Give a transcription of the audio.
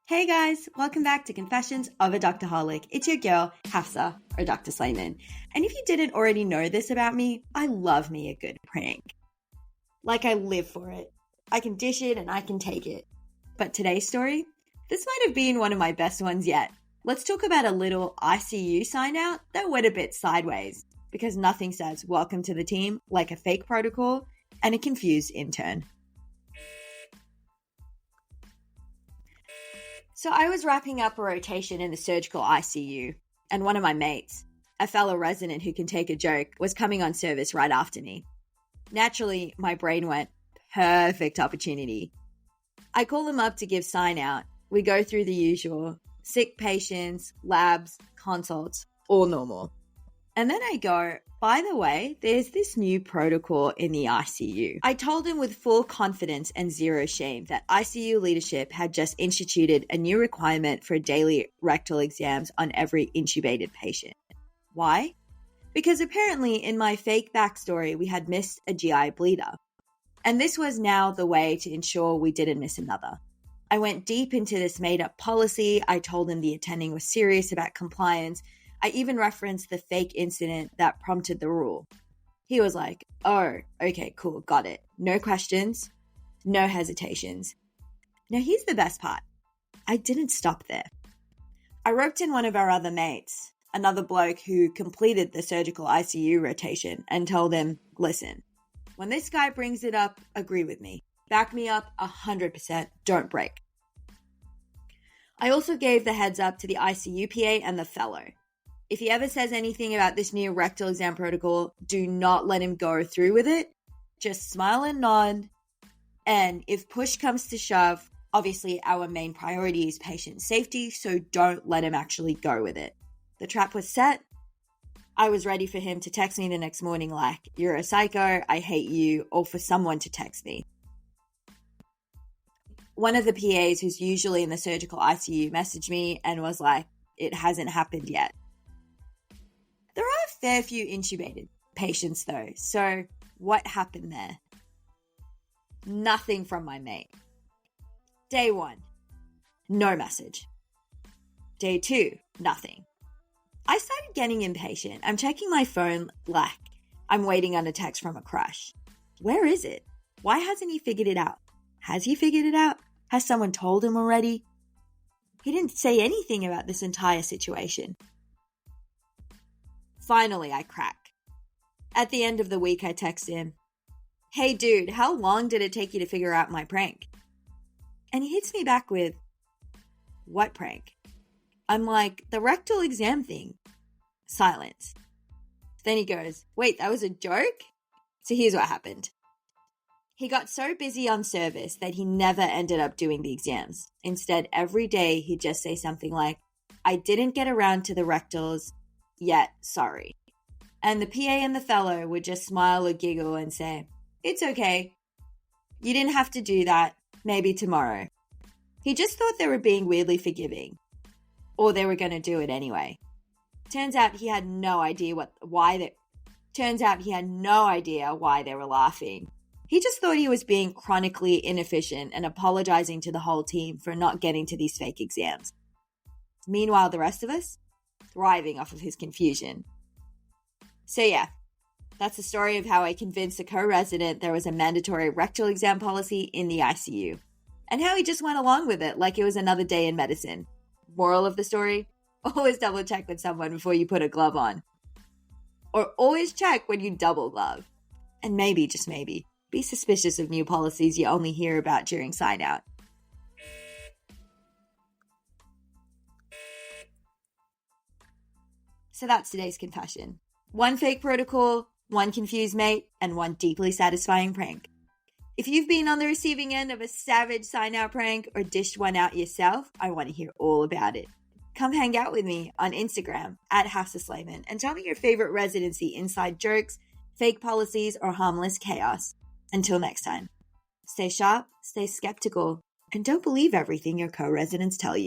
Hey guys, welcome back to Confessions of a Doctorholic. It's your girl, Hafsa, or Dr. Slayman. And if you didn't already know this about me, I love me a good prank. Like I live for it. I can dish it and I can take it. But today's story? This might have been one of my best ones yet. Let's talk about a little ICU sign out that went a bit sideways. Because nothing says welcome to the team like a fake protocol and a confused intern. So I was wrapping up a rotation in the surgical ICU, and one of my mates, a fellow resident who can take a joke, was coming on service right after me. Naturally, my brain went, perfect opportunity. I call him up to give sign out. We go through the usual, sick patients, labs, consults, all normal. And then I go, by the way, there's this new protocol in the ICU. I told him with full confidence and zero shame that ICU leadership had just instituted a new requirement for daily rectal exams on every intubated patient. Why? Because apparently in my fake backstory, we had missed a GI bleeder. And this was now the way to ensure we didn't miss another. I went deep into this made-up policy. I told him the attending was serious about compliance. I even referenced the fake incident that prompted the rule. He was like, oh, okay, cool, got it. No questions, no hesitations. Now here's the best part. I didn't stop there. I roped in one of our other mates, another bloke who completed the surgical ICU rotation, and told him, listen, when this guy brings it up, agree with me. Back me up 100%, don't break. I also gave the heads up to the ICU PA and the fellow. If he ever says anything about this new rectal exam protocol, do not let him go through with it. Just smile and nod. And if push comes to shove, obviously our main priority is patient safety, so don't let him actually go with it. The trap was set. I was ready for him to text me the next morning like, you're a psycho, I hate you, or for someone to text me. One of the PAs who's usually in the surgical ICU messaged me and was like, it hasn't happened yet. There are a fair few intubated patients though, so what happened there? Nothing from my mate. Day 1, no message. Day 2, nothing. I started getting impatient. I'm checking my phone like I'm waiting on a text from a crush. Where is it? Why hasn't he figured it out? Has he figured it out? Has someone told him already? He didn't say anything about this entire situation. Finally, I crack. At the end of the week, I text him, hey dude, how long did it take you to figure out my prank? And he hits me back with, what prank? I'm like, the rectal exam thing. Silence. Then he goes, wait, that was a joke? So here's what happened. He got so busy on service that he never ended up doing the exams. Instead, every day he'd just say something like, I didn't get around to the rectals yet, sorry. And the PA and the fellow would just smile or giggle and say, it's okay. You didn't have to do that. Maybe tomorrow. He just thought they were being weirdly forgiving. Or they were going to do it anyway. Turns out he had no idea why they were laughing. He just thought he was being chronically inefficient and apologizing to the whole team for not getting to these fake exams. Meanwhile, the rest of us, thriving off of his confusion. So yeah, that's the story of how I convinced a co-resident there was a mandatory rectal exam policy in the ICU, and how he just went along with it like it was another day in medicine. Moral of the story, always double check with someone before you put a glove on. Or always check when you double glove. And maybe, just maybe, be suspicious of new policies you only hear about during sign out. So that's today's confession. 1 fake protocol, 1 confused mate, and 1 deeply satisfying prank. If you've been on the receiving end of a savage sign-out prank or dished one out yourself, I want to hear all about it. Come hang out with me on Instagram @HafsaSlayman and tell me your favorite residency inside jokes, fake policies, or harmless chaos. Until next time, stay sharp, stay skeptical, and don't believe everything your co-residents tell you.